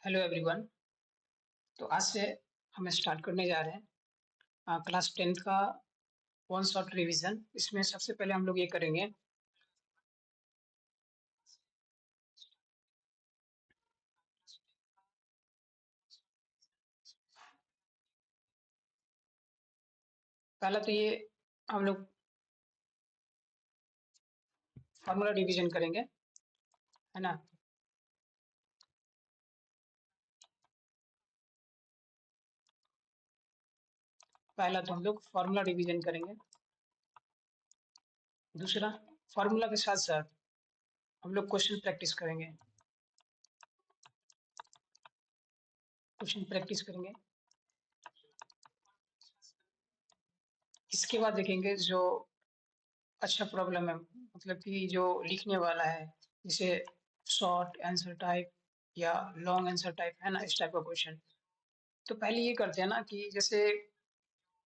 Hello everyone. तो आज से हम स्टार्ट करने जा रहे हैं क्लास 10th का वन शॉट रिवीजन। इसमें सबसे पहले हम लोग ये करेंगे। पहला तो ये हम लोग फार्मूला रिवीजन करेंगे, है ना। पहला तो हम लोग फार्मूला रिवीजन करेंगे। दूसरा, फार्मूला के साथ साथ हम लोग क्वेश्चन प्रैक्टिस करेंगे। क्वेश्चन प्रैक्टिस करेंगे। इसके बाद देखेंगे जो अच्छा प्रॉब्लम है, मतलब कि जो लिखने वाला है, जैसे शॉर्ट आंसर टाइप या लॉन्ग आंसर टाइप, है ना, इस टाइप का क्वेश्चन। तो पहले ये करते हैं ना कि जैसे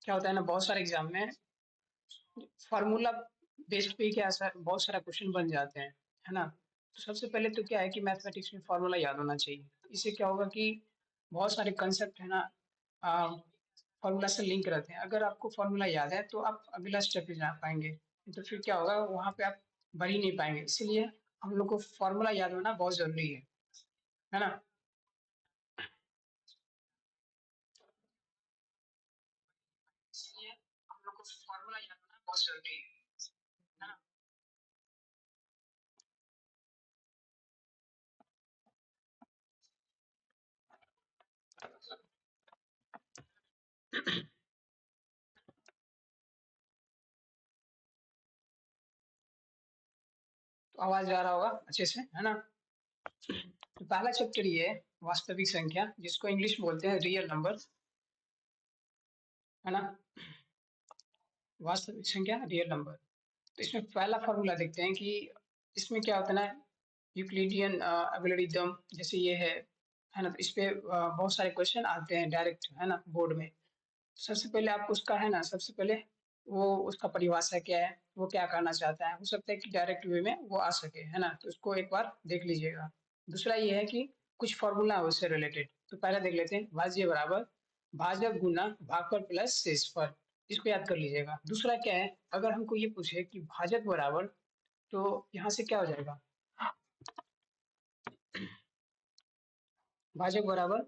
क्या होता है ना, बहुत सारे एग्जाम में फार्मूला बेस्ड पे क्या बहुत सारा क्वेश्चन बन जाते हैं, है ना। तो सबसे पहले तो क्या है कि मैथमेटिक्स में फार्मूला याद होना चाहिए। इससे क्या होगा कि बहुत सारे कंसेप्ट है ना, फार्मूला से लिंक रहते हैं। अगर आपको फार्मूला याद है तो आप अगला स्टेप पे जा पाएंगे, तो फिर क्या होगा, वहां पे आप बढ़ ही नहीं पाएंगे। इसलिए हम लोग को फार्मूला याद होना बहुत जरूरी है ना। इसलिए हम लोग को फार्मूला याद होना बहुत जरूरी है ना। तो आवाज आ रहा होगा अच्छे से, है ना। तो पहला चैप्टर ये है वास्तविक संख्या, जिसको इंग्लिश में बोलते हैं रियल नंबर, है ना। वास्तविक संख्या रियल नंबर। तो इसमें पहला फॉर्मूला देखते हैं कि इसमें क्या होता है ना, यूक्लिडियन एल्गोरिथम जैसे ये है ना। तो इस पे बहुत सारे क्वेश्चन आते हैं डायरेक्ट, है ना, बोर्ड में। सबसे पहले आप उसका, है ना, सबसे पहले वो उसका परिभाषा क्या है, वो क्या करना चाहता है। हो सकता है कि डायरेक्ट वे में वो आ सके, है ना। तो उसको एक बार देख लीजिएगा। दूसरा ये है कि कुछ फॉर्मूला है उससे रिलेटेड। तो पहले देख लेते हैं, भाज्य बराबर भाजक गुना भागफल प्लस शेषफल। इसको याद कर लीजिएगा। दूसरा क्या है, अगर हमको ये पूछे कि भाजक बराबर, तो यहाँ से क्या हो जाएगा, भाजक बराबर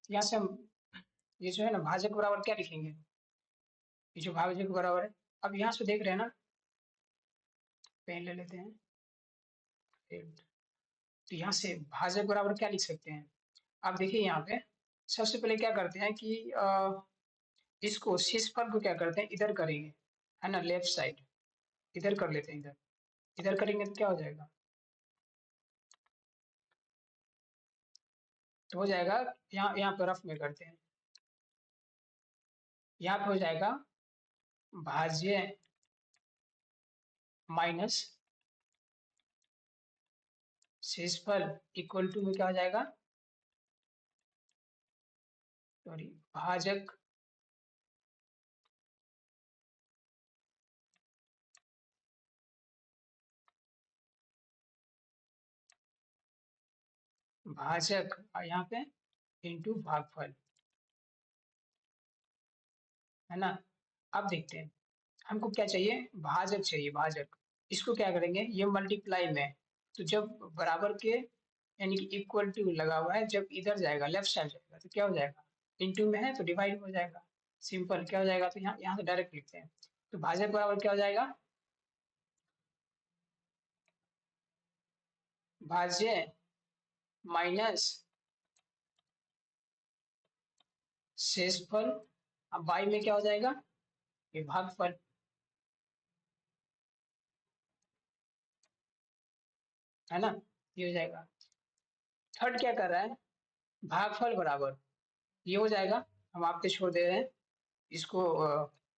यहाँ से हम ये जो है ना, भाजक बराबर क्या लिखेंगे, ये जो भाजक बराबर है। अब यहाँ से देख रहे हैं ना, पेन ले लेते हैं। तो यहाँ से भाजक बराबर क्या लिख सकते हैं। आप देखिए यहाँ पे सबसे पहले क्या करते हैं कि इसको शेषफल को क्या करते हैं, इधर करेंगे, है ना, लेफ्ट साइड इधर कर लेते हैं। इधर इधर करेंगे तो क्या हो जाएगा, तो हो जाएगा, यहाँ यहाँ पे रफ में करते हैं। यहाँ पे हो जाएगा भाज्य माइनस शेषफल इक्वल टू में क्या हो जाएगा, सॉरी, भाजक भाजक और यहाँ पे इंटू भागफल, है ना। अब देखते हैं, हमको क्या चाहिए, भाजक चाहिए, भाजक। इसको क्या करेंगे, ये मल्टीप्लाई में, तो जब बराबर के यानी कि इक्वल टू लगा हुआ है, जब इधर जाएगा लेफ्ट साइड जाएगा तो क्या हो जाएगा, इनटू में है तो डिवाइड हो जाएगा। सिंपल क्या हो जाएगा, तो यहाँ यहाँ से डायरेक्ट लिखते हैं। तो भाजक बराबर क्या हो जाएगा, भाज्य माइनस शेषफल। अब बाई में क्या हो जाएगा, ये भागफल। है ना, ये हो जाएगा। थर्ड क्या कर रहा है, भागफल बराबर, ये हो जाएगा, हम आप पे छोड़ दे रहे हैं, इसको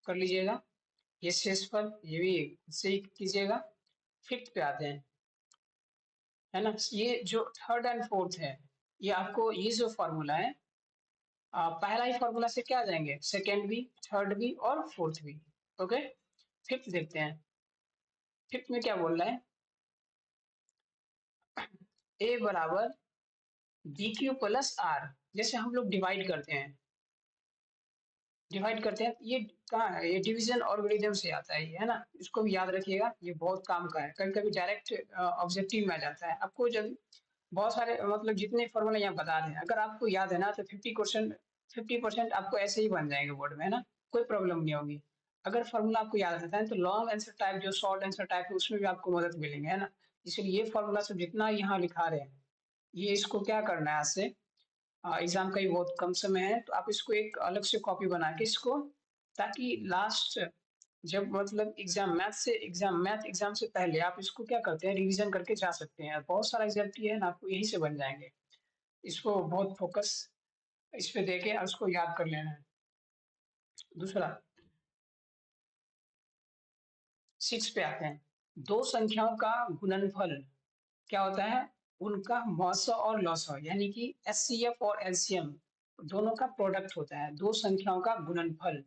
कर लीजिएगा। ये शेषफल, ये भी खुद से ही कीजिएगा। फिफ्थ पे आते हैं, है ना, ये जो थर्ड एंड फोर्थ है, ये आपको ये जो फॉर्मूला है, पहला ही फॉर्मूला से क्या आ जाएंगे, सेकेंड भी, थर्ड भी और फोर्थ भी। ओके, फिफ्थ देखते हैं। फिफ्थ में क्या बोल रहा है, ए बराबर बी क्यू प्लस आर। जैसे हम लोग डिवाइड करते हैं, ये कहाँ है, ये डिवीजन ऑर्गेनिज्म से आता है, ये है ना, इसको भी याद रखिएगा, ये बहुत काम का है, कभी कभी डायरेक्ट ऑब्जेक्टिव में आ जाता है। आपको जब बहुत सारे मतलब जितने फॉर्मूले यहाँ बता रहे हैं, अगर आपको याद है ना, तो 50% आपको ऐसे ही बन जाएंगे बोर्ड में, है ना, कोई प्रॉब्लम नहीं होगी। अगर फॉर्मूला आपको याद रहता है तो लॉन्ग आंसर टाइप, जो शॉर्ट आंसर टाइप है, उसमें भी आपको मदद मिलेंगे, है ना। इसलिए ये फॉर्मूला सब जितना यहाँ लिखा रहे हैं, ये इसको क्या करना है, आज से एग्जाम का ही बहुत कम समय है, तो आप इसको एक अलग से कॉपी बना के इसको, ताकि लास्ट जब मतलब मैथ एग्जाम से पहले आप इसको क्या करते हैं, रिवीजन करके जा सकते हैं। बहुत सारा एग्जाम है ना, आपको यही से बन जाएंगे। इसको बहुत फोकस इस पे देके और उसको याद कर लेना है। दूसरा, 6 पे आते हैं। दो संख्याओं का गुणनफल क्या होता है, उनका मौसा और लौसा, यानी कि एचसीएफ और एलसीएम दोनों का प्रोडक्ट होता है, दो संख्याओं का गुणनफल,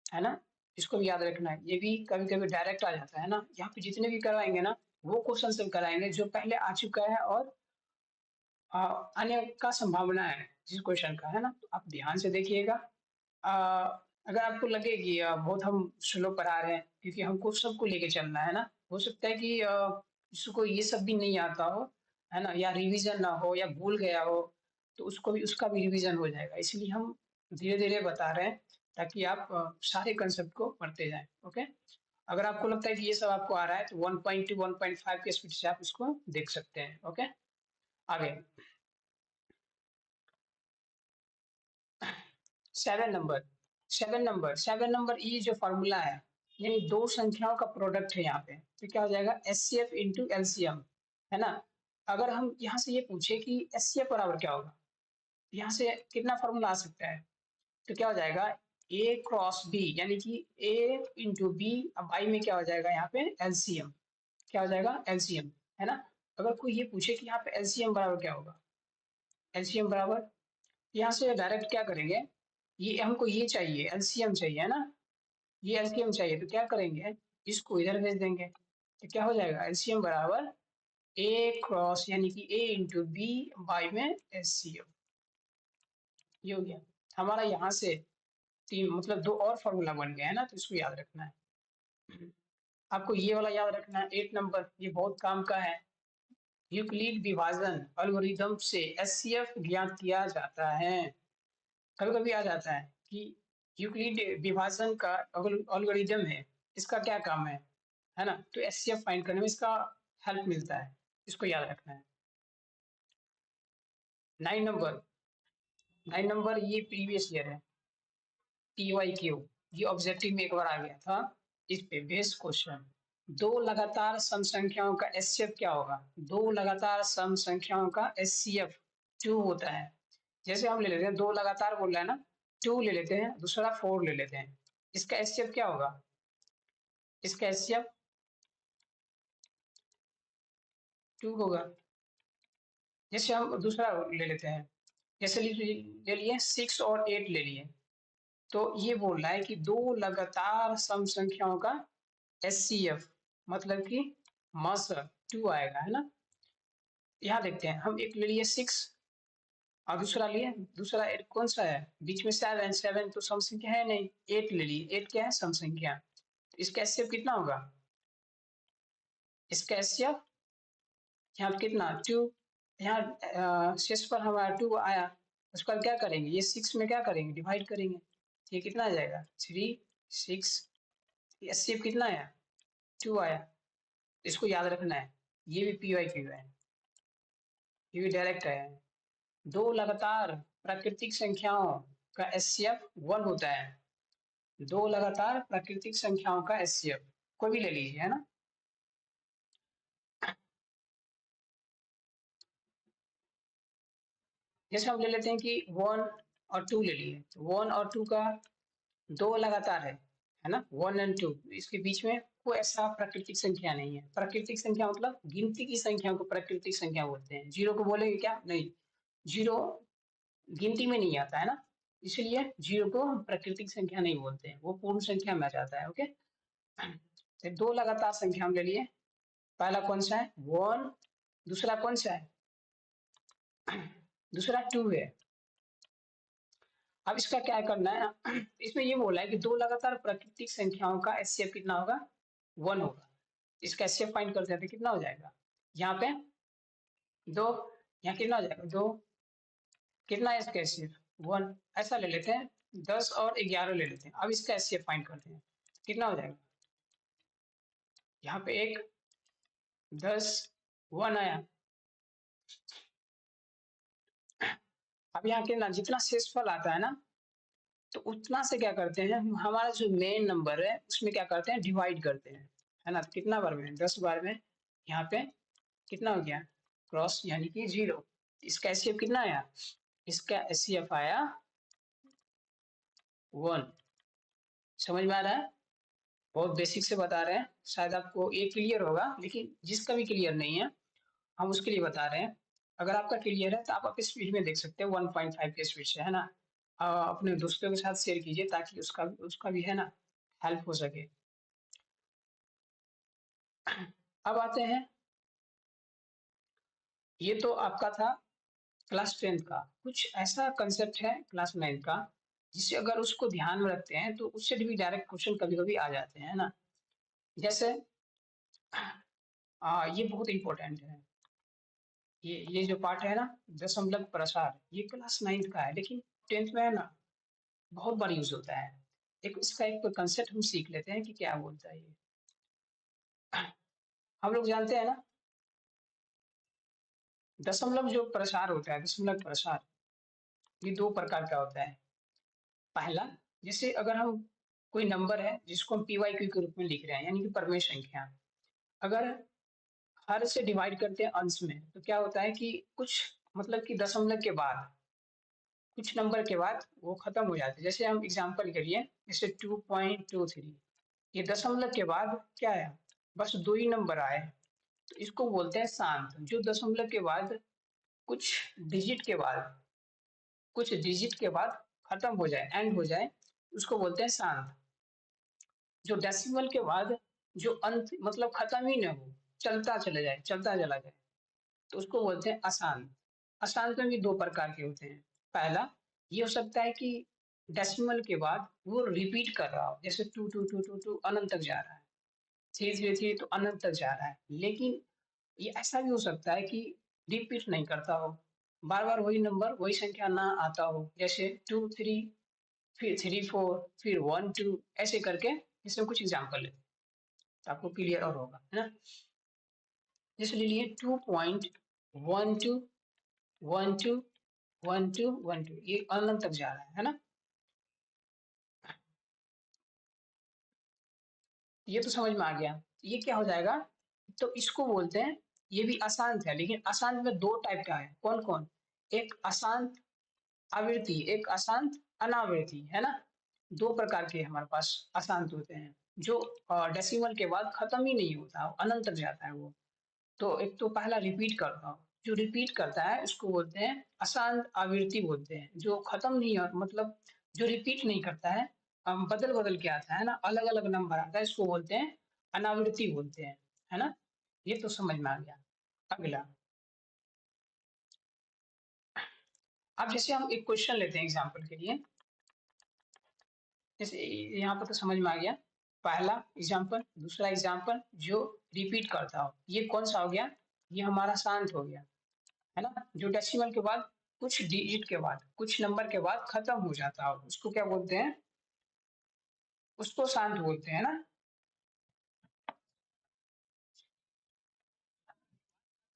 है ना। इसको भी याद रखना है, ये भी कभी कभी डायरेक्ट आ जाता है ना, यहाँ पे जितने भी करवाएंगे ना, वो क्वेश्चन सब कराएंगे जो पहले आ चुका है और आने का संभावना है जिस क्वेश्चन का, है ना, तो आप ध्यान से देखिएगा। अ, अगर आपको लगे कि बहुत हम स्लो पढ़ा रहे हैं, क्योंकि हमको सबको लेके चलना है ना, हो सकता है कि जिसको ये सब भी नहीं आता हो, है ना, या रिवीजन ना हो या भूल गया हो, तो उसको भी उसका भी रिवीजन हो जाएगा। इसलिए हम धीरे धीरे बता रहे हैं, ताकि आप सारे कंसेप्ट को पढ़ते जाएं। ओके, अगर आपको लगता है कि ये सब आपको आ रहा है, तो 1.2 1.5 के स्पीड से आप इसको देख सकते हैं। ओके, आगे 7 नंबर। 7 नंबर ये जो फॉर्मूला है, यानी दो संख्याओं का प्रोडक्ट है यहाँ पे, तो क्या हो जाएगा, H C F into LCM, है ना। अगर हम यहाँ से ये पूछे कि एच सी एफ बराबर क्या होगा, यहाँ से कितना फॉर्मूला आ सकता है, तो क्या हो जाएगा, ए क्रॉस बी, यानी कि ए इंटू बी, अब आई में क्या हो जाएगा, यहाँ पे एलसीएम, क्या हो जाएगा, एलसीएम, है ना। अगर कोई ये पूछे कि यहाँ पे एलसीएम बराबर क्या होगा, एलसीएम बराबर, यहाँ से डायरेक्ट क्या करेंगे, ये हमको ये चाहिए, एलसीएम चाहिए, है ना, ये एलसीएम चाहिए, तो क्या करेंगे, इसको इधर भेज देंगे, तो क्या हो जाएगा, एलसीएम बराबर ए क्रॉस, यानी कि ए इंटू बी बाई में एलसीएम, ये हो गया हमारा। यहाँ से तीन मतलब दो और फॉर्मूला बन गया है ना, तो इसको याद रखना है। आपको ये वाला याद रखना है, 8 नंबर, ये बहुत काम का है। यूक्लिड विभाजन एल्गोरिथम से एचसीएफ ज्ञात किया जाता है। कभी कभी आ जाता है कि यूक्लिड विभाजन का एल्गोरिथम है, इसका क्या काम है ना, तो एचसीएफ फाइंड करने में इसका हेल्प मिलता है, इसको याद रखना है। 9 नंबर, 9 नंबर ये प्रीवियस ईयर है, टी वाई क्यू, ये ऑब्जेक्टिव में एक बार आ गया था, इस पे बेस्ड क्वेश्चन। दो लगातार सम संख्याओं का एचसीएफ क्या होगा, दो लगातार सम संख्याओं का एचसीएफ 2 होता है। जैसे हम ले लेते हैं, दो लगातार बोल रहा है ना, 2 ले लेते हैं, दूसरा 4 ले लेते हैं, इसका एचसीएफ क्या होगा, इसका एचसीएफ 2 होगा। जैसे हम दूसरा ले लेते हैं, जैसे ले लिए 6 और 8 ले लिए, तो ये बोल रहा है कि दो लगातार सम संख्याओं का एचसीएफ, मतलब कि मास 2 आएगा, है ना। यहाँ देखते हैं, हम एक ले लिए 6 और दूसरा लिए, दूसरा 8 कौन सा है, बीच में 7, 7 तो सम संख्या है नहीं, 8 ले लिए, 8 क्या है, सम संख्या, तो इसका एचसीएफ कितना होगा, इसका एचसीएफ यहाँ कितना 2, यहाँ शेष पर हमारा 2 आया, उस पर क्या करेंगे, ये 6 में क्या करेंगे, डिवाइड करेंगे, तो ये कितना आ जाएगा 3 6, एचसीएफ कितना आया 2 आया, इसको याद रखना है। ये भी पी वाई क्यू है, ये भी डायरेक्ट है। दो लगातार प्राकृतिक संख्याओं का एचसीएफ 1 होता है, दो लगातार प्राकृतिक संख्याओं का एचसीएफ कोई भी ले लीजिए, है ना। जैसे हम ले लेते हैं कि 1 और 2 ले लिए, तो 1 और 2 का 2 लगातार है ना, 1 एंड 2, इसके बीच में कोई ऐसा प्राकृतिक संख्या नहीं है। प्राकृतिक संख्या मतलब गिनती की संख्या को प्राकृतिक संख्या बोलते हैं। 0 को बोलेंगे क्या? नहीं, 0 गिनती में नहीं आता है ना, इसलिए 0 को हम प्राकृतिक संख्या नहीं बोलते हैं, वो पूर्ण संख्या में आ जाता है। ओके, तो 2 लगातार संख्या हम ले लिए। पहला कौन सा है? 1। दूसरा कौन सा है? दूसरा 2 है। अब इसका क्या करना है? इसमें ये बोला है कि 2 लगातार प्राकृतिक संख्याओं का एचसीएफ कितना होगा? 1 होगा। इसका एचसीएफ फाइंड करते हैं तो कितना हो जाएगा? यहाँ पे 2, यहाँ कितना हो जाएगा? 2। कितना है इसका एचसीएफ? 1। ऐसा ले लेते हैं, 10 और 11 ले लेते हैं। अब इसका एचसीएफ फाइंड करते हैं, कितना हो जाएगा? यहाँ पे 1, 10, 1 आया। अब यहाँ कितना, जितना शेषफल आता है ना, तो उतना से क्या करते हैं, हमारा जो मेन नंबर है उसमें क्या करते हैं? डिवाइड करते हैं, है ना। कितना बार में? 10 बार में। यहाँ पे कितना हो गया? क्रॉस, यानी कि 0। इसका एचसीएफ कितना आया? इसका एचसीएफ आया 1। समझ में आ रहा है? बहुत बेसिक से बता रहे हैं, शायद आपको ये क्लियर होगा, लेकिन जिसका भी क्लियर नहीं है हम उसके लिए बता रहे हैं। अगर आपका क्लियर है तो आप अपनी स्पीड में देख सकते हैं, 1.5 के स्पीड से, है ना। अपने दोस्तों के साथ शेयर कीजिए ताकि उसका उसका भी, है ना, हेल्प हो सके। अब आते हैं, ये तो आपका था क्लास 10th का। कुछ ऐसा कंसेप्ट है क्लास 9th का जिसे अगर उसको ध्यान में रखते हैं तो उससे भी डायरेक्ट क्वेश्चन कभी कभी आ जाते हैं, है ना। जैसे ये बहुत इंपॉर्टेंट है, ये जो पार्ट है ना, दशमलव प्रसार, ये क्लास 9th का है लेकिन 10th में, है ना, बहुत बार यूज होता है। एक इसका एक कंसेप्ट हम सीख लेते हैं कि क्या बोलता है ये। हम लोग जानते हैं ना, दशमलव जो प्रसार होता है, दशमलव प्रसार, ये 2 प्रकार का होता है। पहला, जैसे अगर हम कोई नंबर है जिसको हम पीवाईक्यू के रूप में लिख रहे हैं, यानी कि परमेय संख्या, अगर हर से डिवाइड करते हैं अंश में, तो क्या होता है कि कुछ, मतलब कि दशमलव के बाद, कुछ नंबर के बाद वो खत्म हो जाते हैं। जैसे हम एग्जांपल के लिए, जैसे 2.23, ये दशमलव के बाद क्या है? बस 2 ही नंबर आए, तो इसको बोलते हैं शांत। जो दशमलव के बाद कुछ डिजिट के बाद, कुछ डिजिट के बाद खत्म हो जाए, एंड हो जाए, उसको बोलते हैं शांत। जो डेसिमल के बाद जो अंत, मतलब खत्म ही ना हो, चलता चले जाए, चलता चला जाए, तो उसको बोलते हैं अशांत। अशांत में भी 2 प्रकार के होते हैं। पहला, ये हो सकता है कि डेसिमल के बाद वो रिपीट कर रहा हो, जैसे 2 अनंत तक जा रहा है, 3 तो अनंत तक जा रहा है। लेकिन ये ऐसा भी हो सकता है कि रिपीट नहीं करता हो, बार बार वही नंबर, वही संख्या ना आता हो, जैसे 2 3, फिर 3 4, फिर 1 2, ऐसे करके। इसमें कुछ एग्जाम्पल लेते हैं तो आपको क्लियर और होगा, है ना। जैसे ले लिए 2.12 ये अनंत तक जा रहा है ना। ये तो समझ में आ गया। ये क्या हो जाएगा? तो इसको बोलते हैं, ये भी अशांत है, लेकिन अशांत में 2 टाइप का है। कौन कौन? एक अशांत आवृत्ति, एक अशांत अनावृत्ति, है ना। 2 प्रकार के हमारे पास अशांत होते हैं, जो डेसिमल के बाद खत्म ही नहीं होता, अनंत तक जाता है वो। तो एक तो पहला रिपीट करता हूँ, जो रिपीट करता है उसको बोलते हैं अशांत आवृत्ति बोलते हैं। जो खत्म नहीं हो, मतलब जो रिपीट नहीं करता है, बदल बदल के आता है ना, अलग अलग नंबर आता है, इसको बोलते हैं अनावृत्ति बोलते हैं, है ना। ये तो समझ में आ गया। अगला, अब जैसे हम एक क्वेश्चन लेते हैं एग्जाम्पल के लिए, जैसे यहाँ पर तो समझ में आ गया। पहला एग्जाम्पल, दूसरा एग्जाम्पल जो रिपीट करता हो, ये कौन सा हो गया? ये हमारा शांत हो गया, है ना। जो डेसिमल के बाद, कुछ डिजिट के बाद, कुछ नंबर के बाद खत्म हो जाता हो, उसको क्या बोलते हैं? उसको शांत बोलते हैं ना।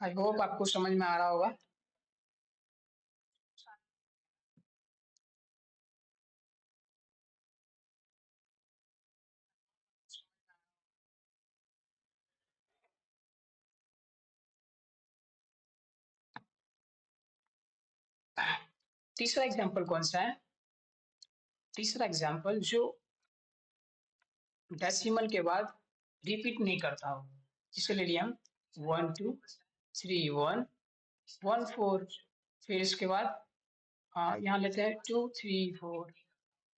आई होप आपको समझ में आ रहा होगा। तीसरा एग्जाम्पल कौन सा है? तीसरा एग्जाम्पल जो डेसिमल के बाद रिपीट नहीं करता हो, जिसे ले लिया हम 1 2 3 1 1 4, फिर इसके बाद यहाँ लेते हैं 2 3 4,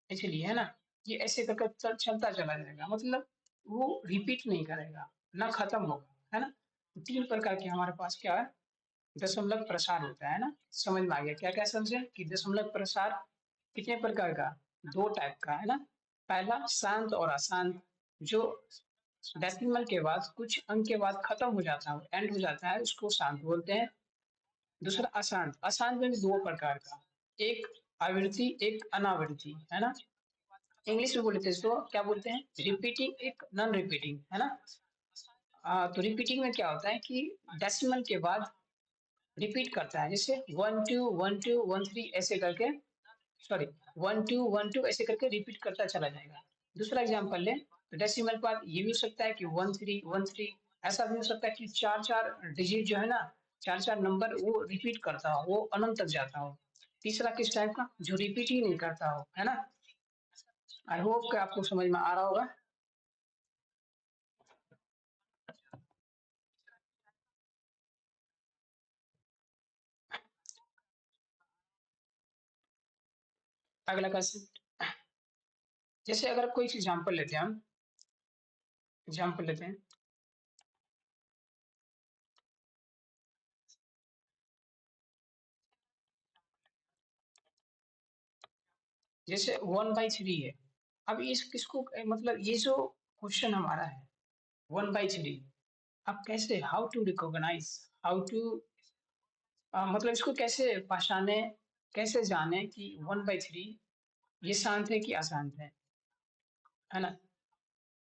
ऐसे लिए है ना। ये ऐसे करके चलता चला जाएगा, मतलब वो रिपीट नहीं करेगा, ना खत्म होगा, है ना। तीन प्रकार के हमारे पास क्या है, दशमलव प्रसार होता है ना। समझ में आ गया क्या क्या समझे कि दशमलव प्रसार कितने प्रकार का? दो टाइप का है ना। पहला शांत और अशांत, जो डेसिमल के बाद कुछ अंक के बाद खत्म हो जाता है, एंड हो जाता है, उसको शांत बोलते हैं। दूसरा अशांत, अशांत में भी दो प्रकार का, एक आवृत्ति एक अनावृत्ति, है ना। इंग्लिश में बोलते हैं इसको क्या बोलते हैं? रिपीटिंग, एक नॉन रिपीटिंग, है ना। तो रिपीटिंग में क्या होता है कि डेसिमल के बाद रिपीट करता है, जैसे 1 2 1 2 1 3 ऐसे करके, सॉरी 1 2 1 2 ऐसे करके रिपीट करता चला जाएगा। दूसरा एग्जांपल ले तो डेसिमल के बाद ये भी हो सकता है कि 1 3 1 3, ऐसा भी हो सकता है कि चार चार डिजिट जो है ना, चार चार नंबर वो रिपीट करता हो, वो अनंत तक जाता हो। तीसरा किस टाइप का? जो रिपीट ही नहीं करता हो, है ना। आई होप कि आपको समझ में आ रहा होगा। अगला क्वेश्चन, जैसे अगर कोई एग्जांपल लेते हैं, हम एग्जांपल लेते हैं, जैसे 1/3 है। अब इस किसको मतलब ये जो क्वेश्चन हमारा है 1/3, अब कैसे, how to recognise, how to मतलब इसको कैसे पहचाने, कैसे जाने कि 1/3 ये शांत है कि अशांत है ना।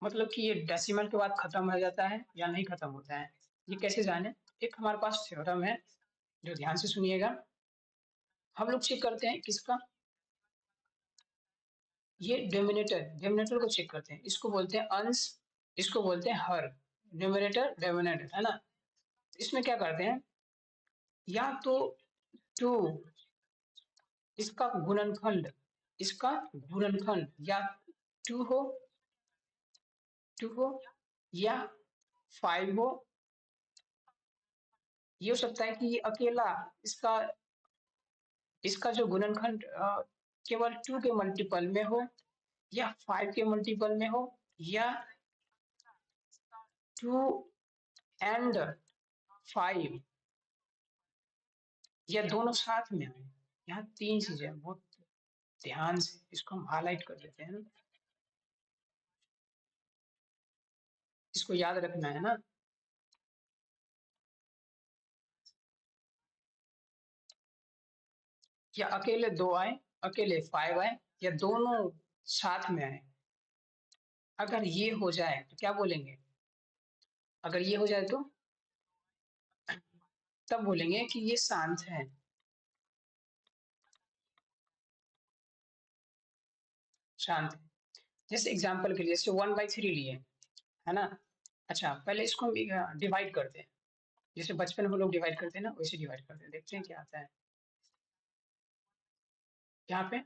मतलब कि ये डेसिमल के बाद खत्म हो जाता है या नहीं खत्म होता है, ये कैसे जाने? एक हमारे पास थ्योरम है, जो ध्यान से सुनिएगा। हम लोग चेक करते हैं किसका, ये डिनोमिनेटर, डिनोमिनेटर को चेक करते हैं, इसको बोलते हैं अंश, इसको बोलते हैं हर, न्यूमरेटर डिनोमिनेटर, है ना। इसमें क्या करते हैं, या तो 2 इसका गुणनखंड, इसका गुणनखंड या 2 हो, 2 हो या 5 हो। ये हो सकता है कि ये अकेला इसका इसका जो गुणनखंड केवल 2 के मल्टीपल में हो, या 5 के मल्टीपल में हो, या 2 एंड 5, या दोनों साथ में आए। यहाँ तीन चीजें बहुत ध्यान से इसको हम हाईलाइट कर देते हैं ना, इसको याद रखना है ना। या अकेले 2 आए, अकेले 5 आए, या दोनों साथ में आए। अगर ये हो जाए तो क्या बोलेंगे? अगर ये हो जाए तो तब बोलेंगे कि ये शांत है। शांत है। जैसे एग्जांपल के लिए, जैसे 1/3 लिए, है ना। अच्छा, पहले इसको हम डिवाइड करते हैं, जैसे बचपन में लोग डिवाइड करते हैं ना, वैसे डिवाइड करते हैं, देखते हैं क्या आता है। यहाँ पे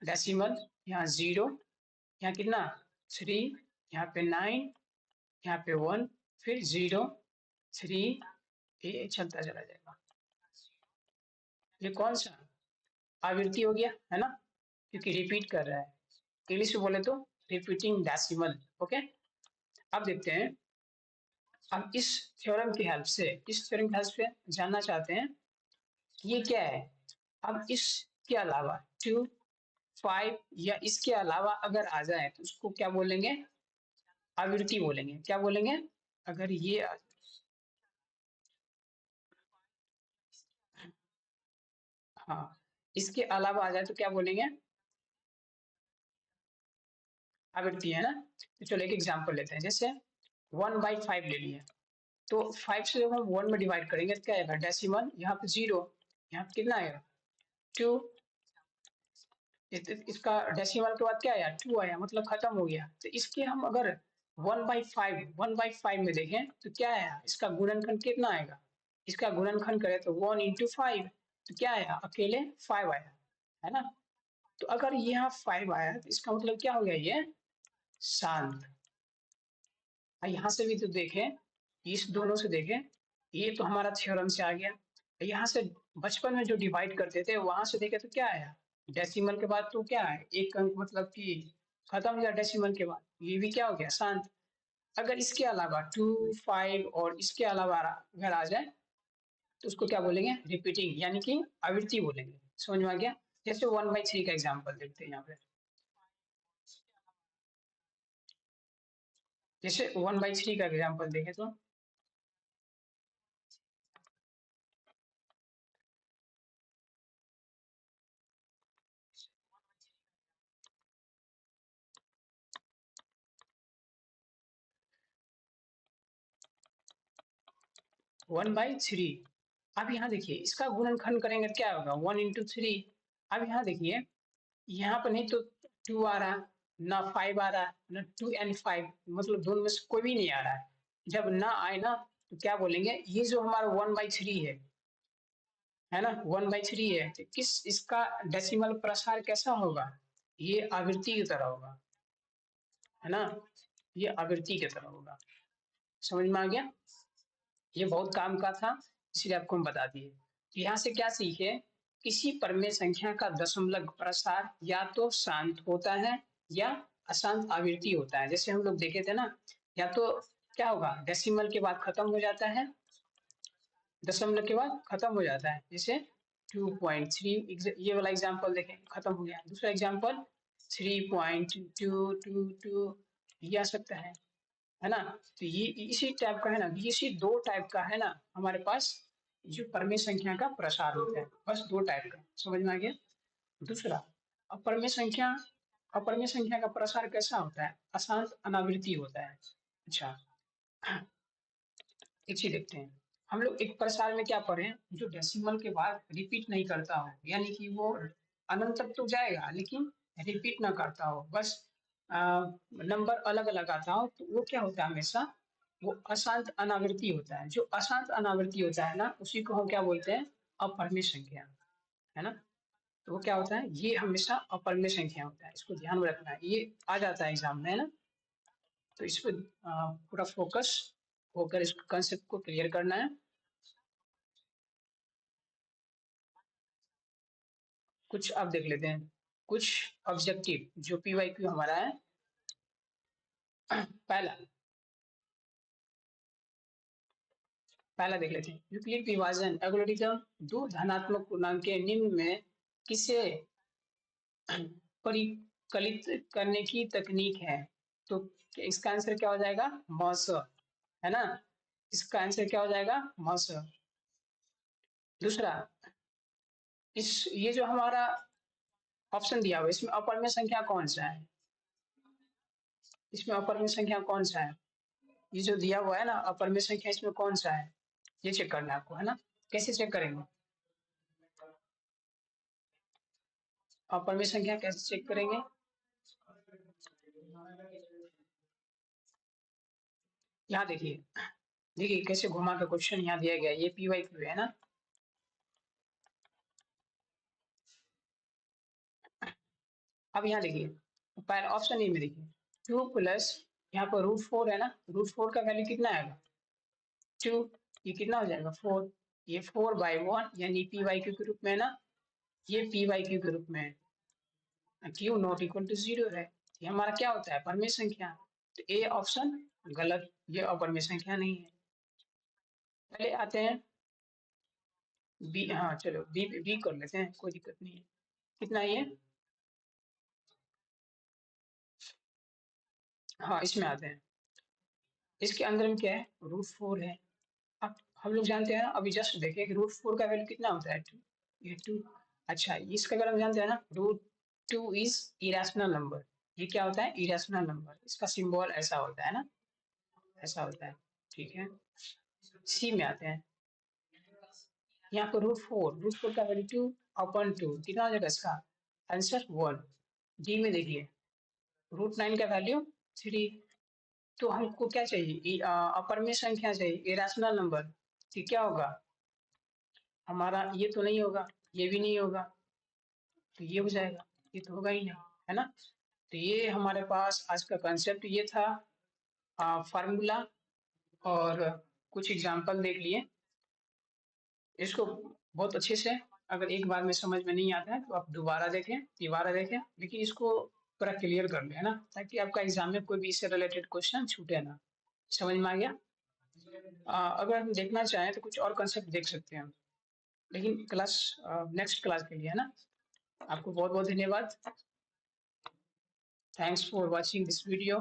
डेसिमल, यहाँ 0, यहाँ कितना 3, यहाँ पे 9, यहाँ पे 1, फिर 0 3, ये चलता चला जाएगा। ये कौन सा आवृत्ति हो गया, है ना, क्योंकि रिपीट कर रहा है। इंग्लिश में बोले तो रिपीटिंग डेसिमल। ओके, अब देखते हैं, हम इस थ्योरम की हेल्प से, इस थ्योरम की हेल्प से जानना चाहते हैं कि ये क्या है। अब इसके अलावा 2 5 या इसके अलावा अगर आ जाए तो उसको क्या बोलेंगे? आवृत्ति बोलेंगे। क्या बोलेंगे? अगर ये हाँ, इसके अलावा आ जाए तो क्या बोलेंगे? आवृत्ति, है ना। तो चलो एक एग्जांपल लेते हैं, जैसे 1/5 ले लिए, तो 5 से जब हम 1 में डिवाइड करेंगे तो क्या आएगा? डेसिमल, यहाँ पे 0, यहाँ पे कितना आएगा? 2। इसका डेसिमल के बाद क्या आया? 2 आया, मतलब खत्म हो गया। तो इसके हम अगर 1/5 में देखें तो क्या आया? इसका गुणनखंड कितना आएगा? इसका गुणनखंड करें तो 1 × 5, तो क्या आया, अकेले 5 आया, है ना। तो अगर यहाँ 5 आया तो इसका मतलब क्या हो गया, ये शांत। यहाँ से भी तो देखें, इस दोनों से देखें, ये तो हमारा थ्योरम से आ गया। यहाँ से बचपन में जो डिवाइड करते थे वहां से देखे तो क्या आया, डेसिमल के बाद तो क्या है, एक अंक मतलब कि खत्म हो गया डेसिमल के बाद, ये भी क्या हो गया, शांत। अगर इसके अलावा 2, 5 और इसके अलावा अगर आ जाए तो उसको क्या बोलेंगे, रिपीटिंग, यानी कि आवृत्ति बोलेंगे। समझ में आ गया। जैसे 1/3 का एग्जाम्पल देखते हैं यहाँ पे। जैसे 1/3 का एग्जाम्पल देखें तो 1/3। अब यहाँ देखिए इसका गुणनखंड करेंगे तो क्या होगा, 1 × 3। अब यहाँ देखिए, यहाँ पर नहीं तो 2 आ रहा, ना 5 आ रहा, ना 2 and 5, मतलब दोनों में से कोई भी नहीं आ रहा है। जब ना आए ना तो क्या बोलेंगे, ये जो हमारा 1/3 है ना, 1/3 है, तो किस इसका डेसिमल प्रसार कैसा होगा, ये आवृत्ति की तरह होगा, है ना, ये आवृत्ति की तरह होगा। समझ में आ गया। ये बहुत काम का था, इसलिए आपको हम बता दिए। तो यहाँ से क्या सीखे, किसी परमेय संख्या का दशमलव प्रसार या तो शांत होता है या अशांत आवृत्ति होता है। जैसे हम लोग देखे थे ना, या तो क्या होगा, डेसिमल के बाद खत्म हो जाता है, दशमलव के बाद खत्म हो जाता है। जैसे 2.3, ये वाला एग्जाम्पल देखें, खत्म हो गया। दूसरा एग्जाम्पल 3.222, ये आ सकता है ना। तो ये इसी टाइप का है ना, इसी दो टाइप का है ना हमारे पास, जो परमेय संख्या का प्रसार होता है, बस दो टाइप का। समझ में आ गया। दूसरा, अपरमेय संख्या, अपरमेय संख्या का प्रसार कैसा होता है, अशांत अनावृत्ति होता है। अच्छा, एक चीज देखते हैं हम लोग, एक प्रसार में क्या पढ़े, जो डेसिमल के बाद रिपीट नहीं करता हो, यानी कि वो अनंत तक तो जाएगा लेकिन रिपीट ना करता हो, बस नंबर अलग अलग आता हो, तो वो क्या होता है हमेशा, वो अशांत अनावृत्ति होता है। जो अशांत अनावृत्ति होता है ना, उसी को हम क्या बोलते हैं, अपरमेय संख्या, है ना। तो वो क्या होता है, ये हमेशा अपरमेय संख्या होता है, इसको ध्यान में रखना है, ये आ जाता है एग्जाम में, है ना। तो इस पर पूरा फोकस होकर इस कंसेप्ट को क्लियर करना है। कुछ अब देख लेते हैं, कुछ ऑब्जेक्टिव जो PYQ हमारा है। पहला पहला देख लेते हैं, यूक्लिड विभाजन एल्गोरिथम दो धनात्मक पूर्णांक के निम्न में किसे परिकलित करने की तकनीक है। तो इसका आंसर क्या हो जाएगा, मौस, है ना। इसका आंसर क्या हो जाएगा, मौस। दूसरा, इस ये जो हमारा ऑप्शन दिया हुआ है, इसमें अपर में संख्या कौन सा है, इसमें अपर में संख्या कौन सा है, ये जो दिया हुआ है ना अपर में संख्या, इसमें कौन सा है, ये चेक करना है आपको, है ना। कैसे चेक करेंगे, अपर में संख्या कैसे चेक करेंगे। यहाँ देखिए, देखिए कैसे घुमा के क्वेश्चन यहाँ दिया गया, ये PYQ है ना। अब यहाँ देखिए, पहला ऑप्शन ए में देखिए, 2 प्लस यहाँ पर √4 है ना, √4 का वैल्यू कितना आएगा, 2, ये कितना हो जाएगा, 4, ये 4/1 यानी PYQ के रूप में है ना, ये PYQ के रूप में है, Q नॉट इक्वल टू 0 है, ये हमारा क्या होता है, परमेय संख्या। तो ए ऑप्शन गलत, ये अपरमेय संख्या नहीं है। पहले आते हैं बी, हाँ चलो बी बी कर लेते हैं, कोई दिक्कत नहीं है। कितना ये, हाँ इसमें आते हैं, इसके अंदर में क्या है, √4 है। अब हम लोग जानते हैं ना, अभी जस्ट देखें कि √4 का वैल्यू कितना होता है, 2, ये 2। अच्छा, इसका वैल्यू हम जानते हैं ना, √2 इज इरेशनल नंबर, ये क्या होता है, इरेशनल नंबर, इसका सिंबल ऐसा होता है ना, ऐसा होता है। ठीक है, सी में आते हैं, यहाँ पर √4 का वैल्यू 2/2 कितना हो जाएगा इसका आंसर, 1। डी में देखिए, √9 का वैल्यू 3। तो हमको क्या चाहिए, अपर में संख्या चाहिए, इरेशनल नंबर, तो क्या होगा हमारा, ये तो नहीं होगा, ये भी नहीं होगा, तो ये हो जाएगा, ये तो होगा ही नहीं, है ना? तो ये हमारे पास आज का कंसेप्ट ये था, फार्मूला और कुछ एग्जांपल देख लिए। इसको बहुत अच्छे से, अगर एक बार में समझ में नहीं आता है तो आप दोबारा देखें, तिबारा देखें, लेकिन इसको पूरा क्लियर कर लें, है ना, ताकि आपका एग्जाम में कोई भी इससे रिलेटेड क्वेश्चन छूटे ना। समझ में आ गया? अगर हम देखना चाहें तो कुछ और कंसेप्ट देख सकते हैं हम, लेकिन क्लास नेक्स्ट क्लास के लिए, है ना। आपको बहुत बहुत धन्यवाद। Thanks for watching this video.